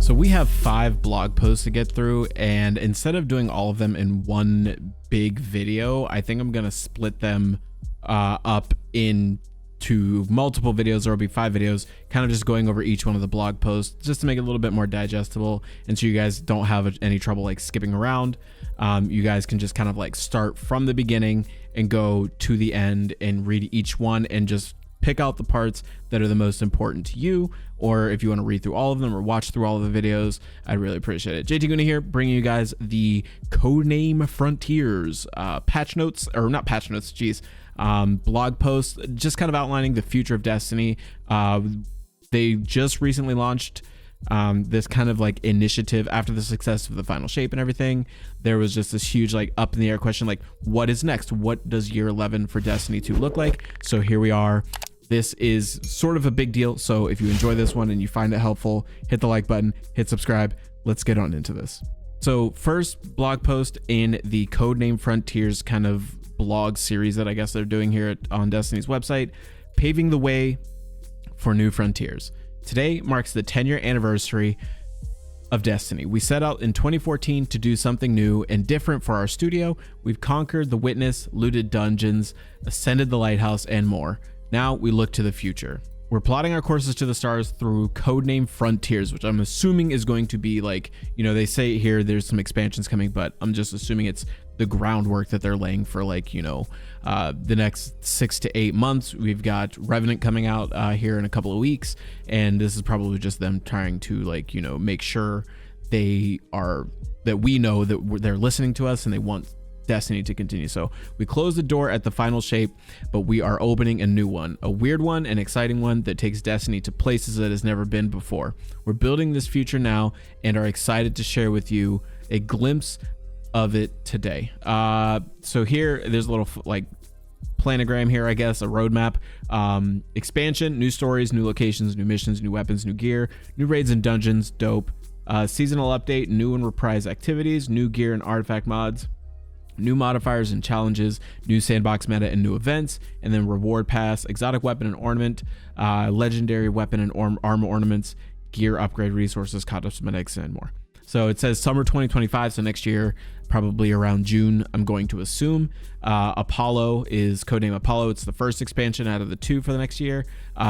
So we have 5 blog posts to get through, and instead of doing all of them in one big video, I think I'm gonna split them up into multiple videos. There will be 5 videos, kind of just going over each one of the blog posts just to make it a little bit more digestible, and so you guys don't have any trouble like skipping around. You guys can just kind of like start from the beginning and go to the end and read each one and just pick out the parts that are the most important to you, or if you want to read through all of them or watch through all of the videos, I'd really appreciate it. JT Guna here, bringing you guys the Codename Frontiers patch notes, or not patch notes, geez, blog post, just kind of outlining the future of Destiny. They just recently launched this kind of like initiative after the success of the final shape and everything. There was just this huge like up in the air question, like what is next? What does year 11 for Destiny 2 look like? So here we are. This is sort of a big deal. So if you enjoy this one and you find it helpful, hit the like button, hit subscribe. Let's get on into this. So first blog post in the Codename Frontiers kind of blog series that I guess they're doing here on Destiny's website, paving the way for new frontiers. Today marks the 10-year anniversary of Destiny. We set out in 2014 to do something new and different for our studio. We've conquered the Witness, looted dungeons, ascended the lighthouse, and more. Now we look to the future. We're plotting our courses to the stars through Codename Frontiers, which I'm assuming is going to be like, you know, they say here there's some expansions coming, but I'm just assuming it's the groundwork that they're laying for, like, you know, the next 6 to 8 months. We've got Revenant coming out here in a couple of weeks, and this is probably just them trying to, like, you know, make sure that we know that they're listening to us and they want Destiny to continue. So we close the door at the final shape, but we are opening a new one, a weird one, an exciting one that takes Destiny to places that has never been before. We're building this future now and are excited to share with you a glimpse of it today. So here there's a little like planogram here, I guess, a roadmap. Expansion, new stories, new locations, new missions, new weapons, new gear, new raids and dungeons, dope. Seasonal update, new and reprise activities, new gear and artifact mods, new modifiers and challenges, new sandbox meta and new events, and then reward pass, exotic weapon and ornament, legendary weapon and armor ornaments, gear upgrade resources, cosmetics, and more. So it says summer 2025, so next year, probably around June, I'm going to assume. Apollo is Codename Apollo. It's the first expansion out of the 2 for the next year.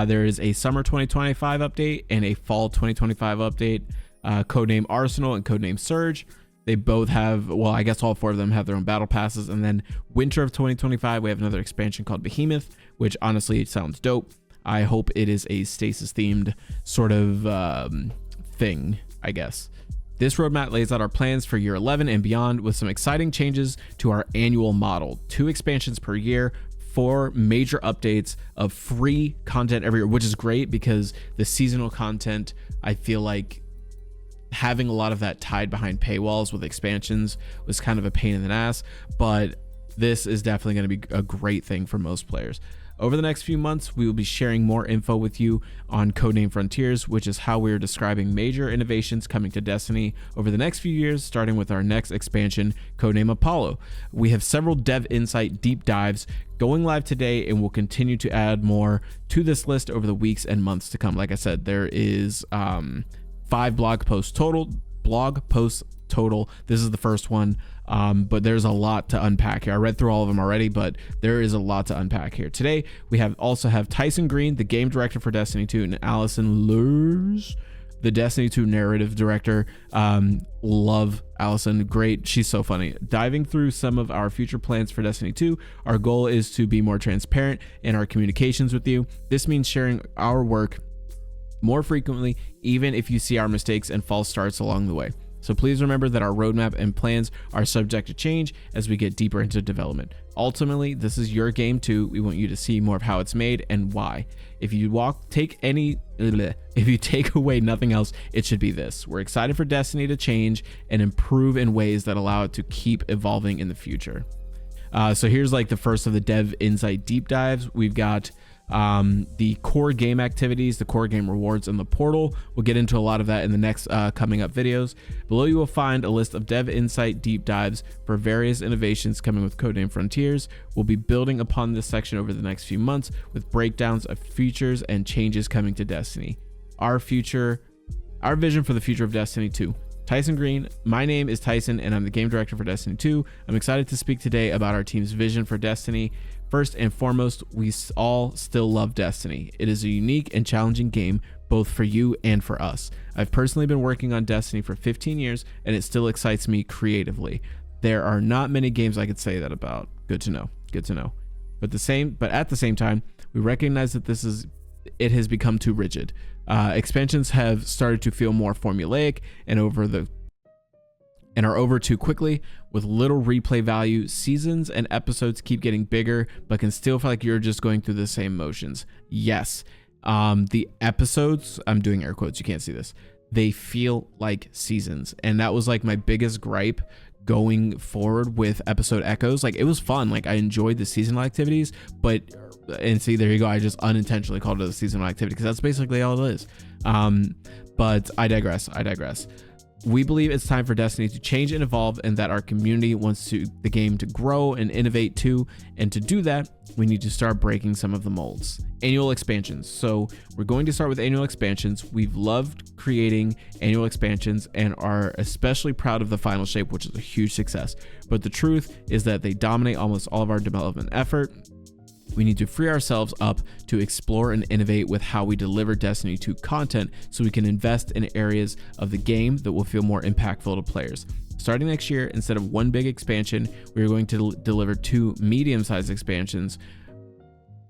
There is a summer 2025 update and a fall 2025 update, Codename Arsenal and Codename Surge. They both have, well, I guess all 4 of them have their own battle passes. And then winter of 2025, we have another expansion called Behemoth, which honestly sounds dope. I hope it is a stasis themed sort of thing, I guess. This roadmap lays out our plans for year 11 and beyond with some exciting changes to our annual model. 2 expansions per year, 4 major updates of free content every year, which is great because the seasonal content, I feel like having a lot of that tied behind paywalls with expansions was kind of a pain in the ass, but this is definitely going to be a great thing for most players. Over the next few months, we will be sharing more info with you on Codename Frontiers, which is how we are describing major innovations coming to Destiny over the next few years, starting with our next expansion, Codename Apollo. We have several dev insight deep dives going live today, and we'll continue to add more to this list over the weeks and months to come. Like I said, there is 5 blog posts total. This is the first one, but there's a lot to unpack here. I read through all of them already, but there is a lot to unpack here. Today, we also have Tyson Green, the game director for Destiny 2, and Allison Lurs, the Destiny 2 narrative director. Love Allison, great. She's so funny. Diving through some of our future plans for Destiny 2, our goal is to be more transparent in our communications with you. This means sharing our work more frequently, even if you see our mistakes and false starts along the way. So please remember that our roadmap and plans are subject to change as we get deeper into development. Ultimately, this is your game too. We want you to see more of how it's made and why. If you take away nothing else, it should be this. We're excited for Destiny to change and improve in ways that allow it to keep evolving in the future. So here's like the first of the dev insight deep dives. We've got the core game activities, the core game rewards, and the portal. We'll get into a lot of that in the next coming up videos. Below you will find a list of dev insight deep dives for various innovations coming with Codename Frontiers. We'll be building upon this section over the next few months with breakdowns of features and changes coming to Destiny. Our future Our vision for the future of Destiny 2. Tyson Green. My name is Tyson and I'm the game director for Destiny 2. I'm excited to speak today about our team's vision for Destiny. First and foremost, we all still love Destiny. It is a unique and challenging game, both for you and for us. I've personally been working on Destiny for 15 years and it still excites me creatively. There are not many games I could say that about. Good to know. Good to know. But at the same time, we recognize that it has become too rigid. Expansions have started to feel more formulaic and are over too quickly with little replay value. Seasons and episodes keep getting bigger, but can still feel like you're just going through the same motions. Yes, the episodes, I'm doing air quotes, you can't see this, they feel like seasons, and that was like my biggest gripe going forward with episode echoes. Like, it was fun, like I enjoyed the seasonal activities, and see, there you go, I just unintentionally called it a seasonal activity because that's basically all it is. But I digress. We believe it's time for Destiny to change and evolve, and that our community wants the game to grow and innovate too. And to do that, we need to start breaking some of the molds. Annual expansions. So we're going to start with annual expansions. We've loved creating annual expansions and are especially proud of the final shape, which is a huge success. But the truth is that they dominate almost all of our development effort. We need to free ourselves up to explore and innovate with how we deliver Destiny 2 content so we can invest in areas of the game that will feel more impactful to players. Starting next year, instead of one big expansion, we are going to deliver 2 medium-sized expansions,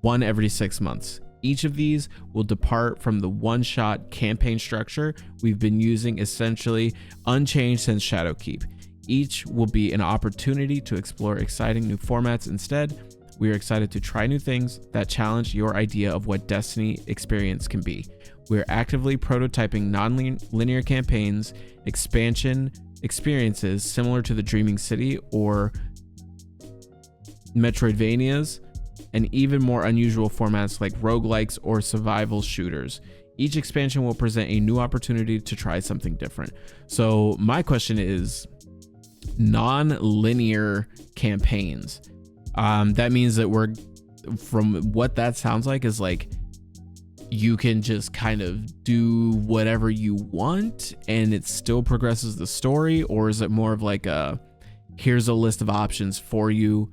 one every 6 months. Each of these will depart from the one-shot campaign structure we've been using, essentially unchanged since Shadowkeep. Each will be an opportunity to explore exciting new formats instead. We are excited to try new things that challenge your idea of what Destiny experience can be. We are actively prototyping non-linear campaigns, expansion experiences similar to the Dreaming City or Metroidvanias, and even more unusual formats like roguelikes or survival shooters. Each expansion will present a new opportunity to try something different. So my question is, non-linear campaigns. That means that from what that sounds like is like you can just kind of do whatever you want and it still progresses the story, or is it more of like here's a list of options for you,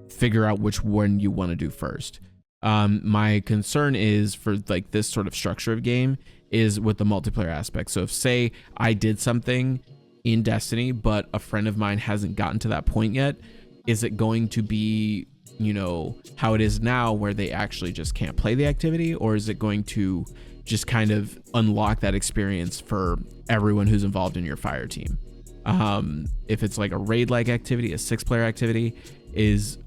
figure out which one you want to do first? My concern is for like this sort of structure of game is with the multiplayer aspect. So if, say, I did something in Destiny but a friend of mine hasn't gotten to that point yet, is it going to be, how it is now where they actually just can't play the activity, or is it going to just kind of unlock that experience for everyone who's involved in your fire team? If it's like a raid-like activity, a 6-player activity,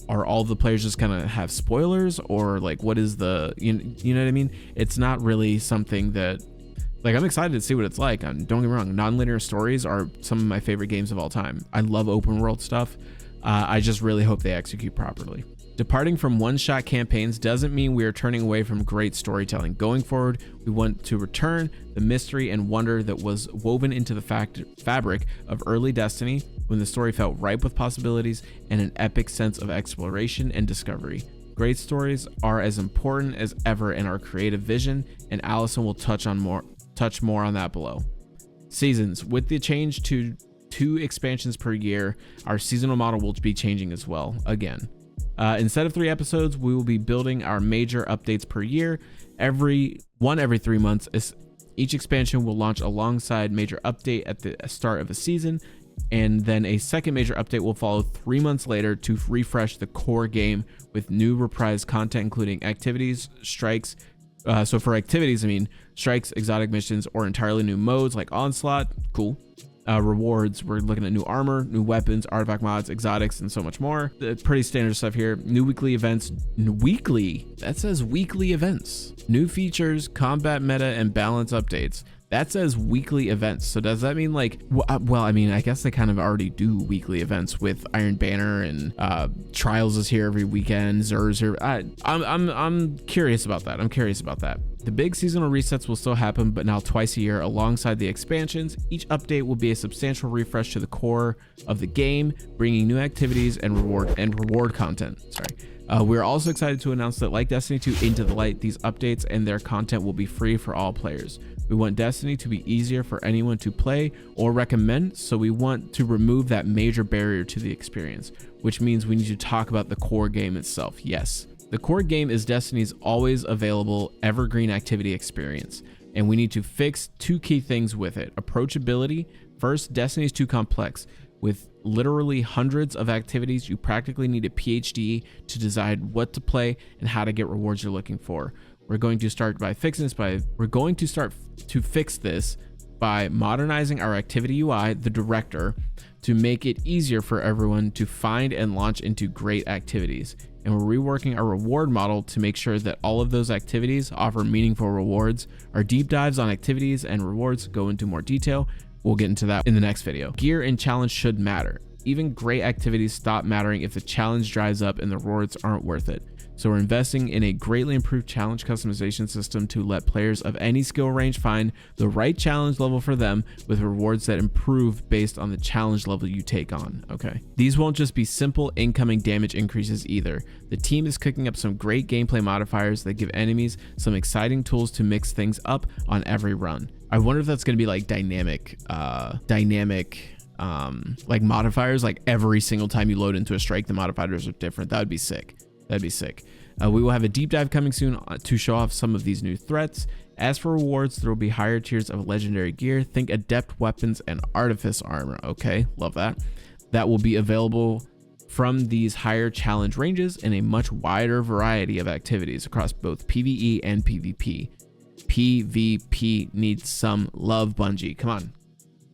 are all the players just gonna have spoilers, or like what is the, you know what I mean? It's not really something that, like, I'm excited to see what it's like. Don't get me wrong, non-linear stories are some of my favorite games of all time. I love open world stuff. I just really hope they execute properly. Departing from one-shot campaigns doesn't mean we are turning away from great storytelling. Going forward, we want to return the mystery and wonder that was woven into the fabric of early Destiny, when the story felt ripe with possibilities and an epic sense of exploration and discovery. Great stories are as important as ever in our creative vision, and Allison will touch more on that below. Seasons. With the change to 2 expansions per year, our seasonal model will be changing as well again. Instead of 3 episodes, we will be building our major updates per year, every 3 months. Each expansion will launch alongside major update at the start of a season, and then a second major update will follow 3 months later to refresh the core game with new reprised content, including activities, strikes. So for activities, I mean strikes, exotic missions, or entirely new modes like Onslaught. Cool. Rewards, we're looking at new armor, new weapons, artifact mods, exotics, and so much more. Pretty standard stuff here. New weekly events. That says weekly events. New features, combat meta, and balance updates. That says weekly events. So does that mean like, well, I mean, I guess they kind of already do weekly events with Iron Banner, and Trials is here every weekend. Xur's here. I'm curious about that. The big seasonal resets will still happen, but now twice a year alongside the expansions. Each update will be a substantial refresh to the core of the game, bringing new activities and reward content. We're also excited to announce that like Destiny 2 Into the Light, these updates and their content will be free for all players. We want Destiny to be easier for anyone to play or recommend, so we want to remove that major barrier to the experience, which means we need to talk about the core game itself. Yes. The core game is Destiny's always available evergreen activity experience, and we need to fix two key things with it. Approachability. First, Destiny's too complex. With literally hundreds of activities, you practically need a PhD to decide what to play and how to get rewards you're looking for. We're going to start to fix this by modernizing our activity UI, the director, to make it easier for everyone to find and launch into great activities. And we're reworking our reward model to make sure that all of those activities offer meaningful rewards. Our deep dives on activities and rewards go into more detail. We'll get into that in the next video. Gear and challenge should matter. Even great activities stop mattering if the challenge dries up and the rewards aren't worth it. So we're investing in a greatly improved challenge customization system to let players of any skill range find the right challenge level for them, with rewards that improve based on the challenge level you take on. Okay. These won't just be simple incoming damage increases either. The team is cooking up some great gameplay modifiers that give enemies some exciting tools to mix things up on every run. I wonder if that's going to be like dynamic like modifiers, like every single time you load into a strike, the modifiers are different. That would be sick. That'd be sick. We will have a deep dive coming soon to show off some of these new threats. As for rewards, there will be higher tiers of legendary gear. Think adept weapons and artifice armor. Okay, love that. That will be available from these higher challenge ranges in a much wider variety of activities across both PvE and PvP. PvP needs some love, Bungie. Come on,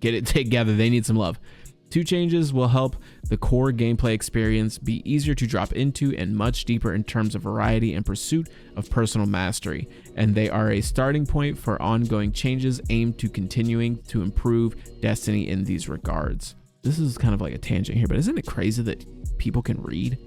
get it together. They need some love. Two changes will help the core gameplay experience be easier to drop into and much deeper in terms of variety and pursuit of personal mastery, and they are a starting point for ongoing changes aimed to continuing to improve Destiny in these regards. This is kind of like a tangent here, but isn't it crazy that people can read?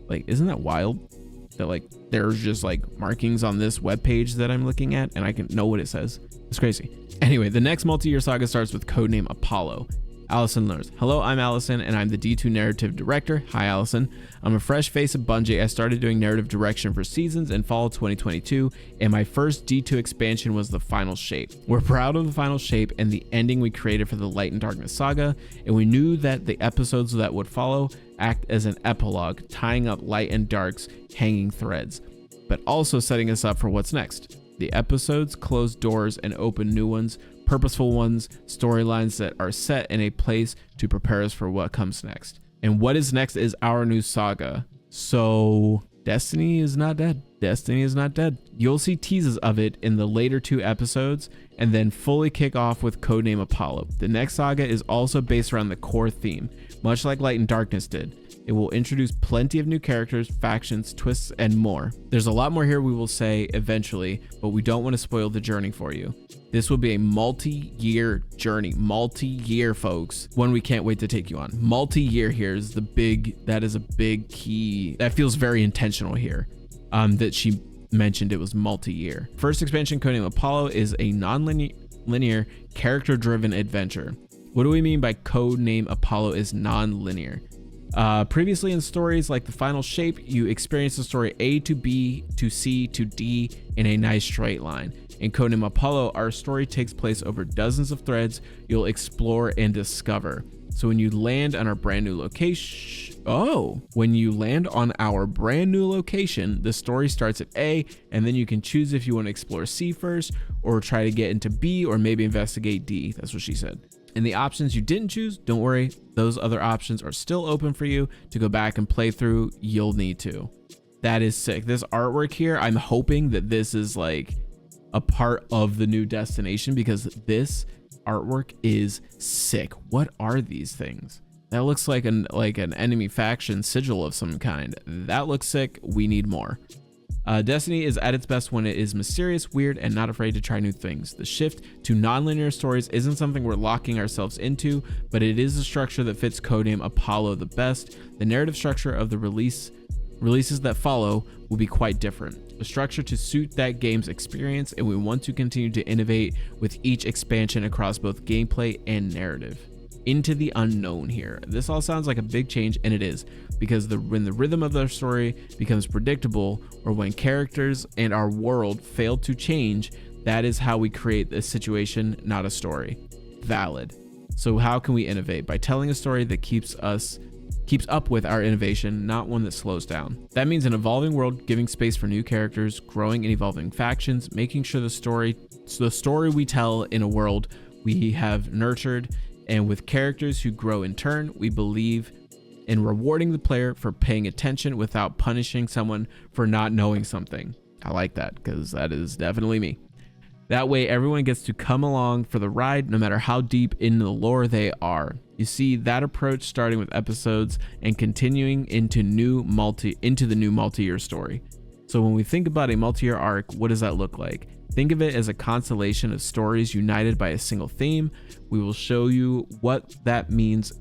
Like, isn't that wild that like there's just like markings on this webpage that I'm looking at and I can know what it says? It's crazy. Anyway, the next multi-year saga starts with codename Apollo. Allison learns. Hello, I'm Allison, and I'm the D2 narrative director. Hi, Allison. I'm a fresh face of Bungie. I started doing narrative direction for seasons in fall 2022, and my first D2 expansion was the Final Shape. We're proud of the Final Shape and the ending we created for the Light and Darkness saga, and we knew that the episodes that would follow act as an epilogue, tying up Light and Dark's hanging threads, but also setting us up for what's next. The episodes close doors and open new ones, purposeful ones, storylines that are set in a place to prepare us for what comes next. And what is next is our new saga. So Destiny is not dead. Destiny is not dead. You'll see teases of it in the later two episodes and then fully kick off with codename Apollo. The next saga is also based around the core theme, much like Light and Darkness did. It will introduce plenty of new characters, factions, twists, and more. There's a lot more here we will say eventually, but we don't want to spoil the journey for you. This will be a multi-year journey, multi-year, folks, one we can't wait to take you on. Multi-year here is that is a big key. That feels very intentional here, that she mentioned it was multi-year. First expansion, codename Apollo, is a non-linear, character-driven adventure. What do we mean by codename Apollo is non-linear? Previously in stories like the Final Shape, you experience the story A to B to C to D in a nice straight line. In codename Apollo, our story takes place over dozens of threads you'll explore and discover. So when you land on our brand new location, the story starts at A, and then you can choose if you want to explore C first, or try to get into B, or maybe investigate D. That's what she said. And the options you didn't choose, don't worry, those other options are still open for you to go back and play through. You'll need to. That is sick. This artwork here, I'm hoping that this is like a part of the new destination, because this artwork is sick. What are these things? That looks like an enemy faction sigil of some kind. That looks sick. We need more. Destiny is at its best when it is mysterious, weird, and not afraid to try new things. The shift to non-linear stories isn't something we're locking ourselves into, but it is a structure that fits codename Apollo the best. The narrative structure of the releases that follow will be quite different. a structure to suit that game's experience, and we want to continue to innovate with each expansion across both gameplay and narrative. Into the unknown here. This all sounds like a big change, and it is, because when the rhythm of their story becomes predictable, or when characters and our world fail to change, that is how we create a situation, not a story. Valid. So how can we innovate? By telling a story that keeps up with our innovation, not one that slows down. That means an evolving world, giving space for new characters, growing and evolving factions, making sure the story we tell in a world we have nurtured, and with characters who grow in turn. We believe in rewarding the player for paying attention without punishing someone for not knowing something. I like that, because that is definitely me. That way everyone gets to come along for the ride, no matter how deep in the lore they are. You see that approach starting with episodes and continuing into the new multi-year story. So when we think about a multi-year arc, what does that look like? Think of it as a constellation of stories united by a single theme. We will show you what that means,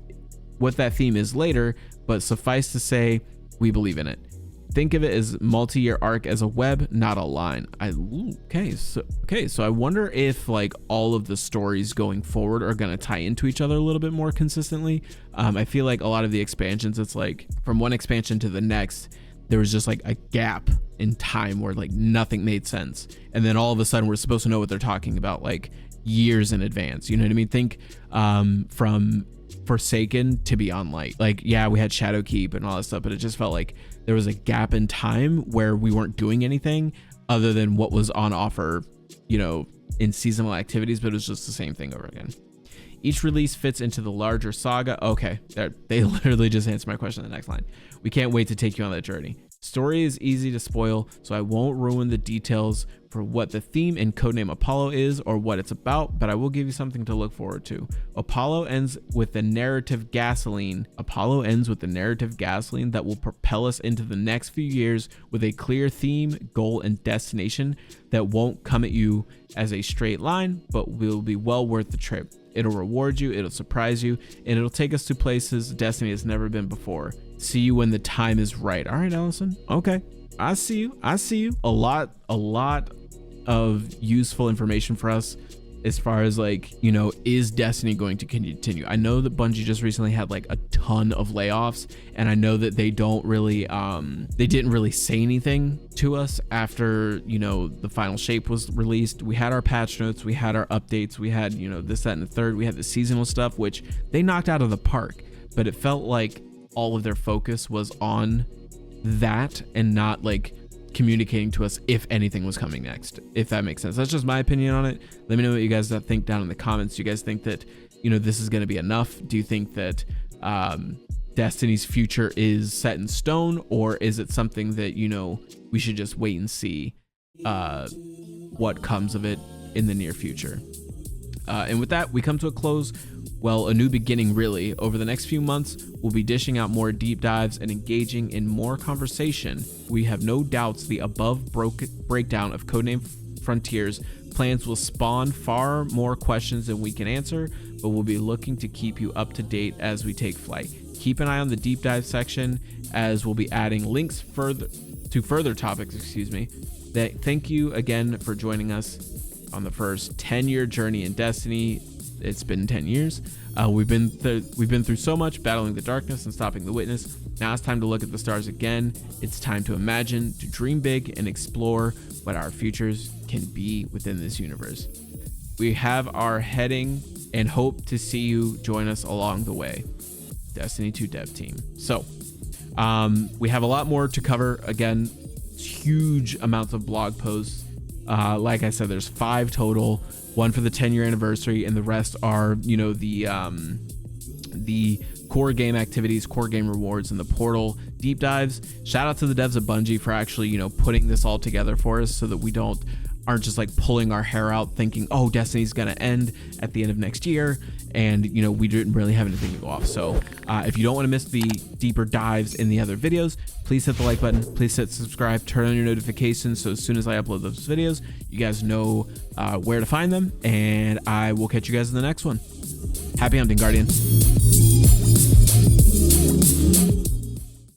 what that theme is later, but suffice to say, we believe in it. Think of it as multi-year arc as a web, not a line. So I wonder if like all of the stories going forward are going to tie into each other a little bit more consistently. I feel like a lot of the expansions, it's like from one expansion to the next, there was just like a gap in time where like nothing made sense, and then all of a sudden we're supposed to know what they're talking about like years in advance. You know what I mean? Think from Forsaken to Beyond Light. Like, yeah, we had Shadowkeep and all that stuff, but it just felt like there was a gap in time where we weren't doing anything other than what was on offer, you know, in seasonal activities, but it was just the same thing over again. Each release fits into the larger saga. Okay, they literally just answered my question in the next line. We can't wait to take you on that journey. Story is easy to spoil, so I won't ruin the details for what the theme in Codename Apollo is or what it's about, but I will give you something to look forward to. Apollo ends with the narrative gasoline. That will propel us into the next few years with a clear theme, goal, and destination that won't come at you as a straight line, but will be well worth the trip. It'll reward you, it'll surprise you, and it'll take us to places Destiny has never been before. See you when the time is right. All right, Allison. Okay. I see you. A lot of useful information for us as far as like, you know, is Destiny going to continue? I know that Bungie just recently had like a ton of layoffs, and I know that they didn't really say anything to us after, you know, the final shape was released. We had our patch notes, we had our updates, we had, you know, this, that, and the third. We had the seasonal stuff, which they knocked out of the park, but it felt like all of their focus was on that and not like communicating to us if anything was coming next, if that makes sense. That's just my opinion on it. Let me know what you guys think down in the comments. Do you guys think that, you know, this is going to be enough? Do you think that Destiny's future is set in stone, or is it something that, you know, we should just wait and see what comes of it in the near future? And with that, we come to a close. Well, a new beginning, really. Over the next few months, we'll be dishing out more deep dives and engaging in more conversation. We have no doubts the above breakdown of Codename Frontiers plans will spawn far more questions than we can answer, but we'll be looking to keep you up to date as we take flight. Keep an eye on the deep dive section, as we'll be adding links to further topics. Thank you again for joining us on the first 10-year journey in Destiny. It's been 10 years. We've been through so much, battling the darkness and stopping the witness. Now it's time to look at the stars again. It's time to imagine, to dream big, and explore what our futures can be within this universe. We have our heading and hope to see you join us along the way. Destiny 2 dev team. So we have a lot more to cover. Again, huge amounts of blog posts. Like I said, there's 5 total, one for the 10-year anniversary, and the rest are, you know, the core game activities, core game rewards, and the portal deep dives. Shout out to the devs of Bungie for actually, you know, putting this all together for us so that we aren't just like pulling our hair out thinking, oh, Destiny's gonna end at the end of next year, and, you know, we didn't really have anything to go off. So if you don't want to miss the deeper dives in the other videos, please hit the like button, please hit subscribe, turn on your notifications, so as soon as I upload those videos, you guys know where to find them, and I will catch you guys in the next one. Happy hunting, Guardian.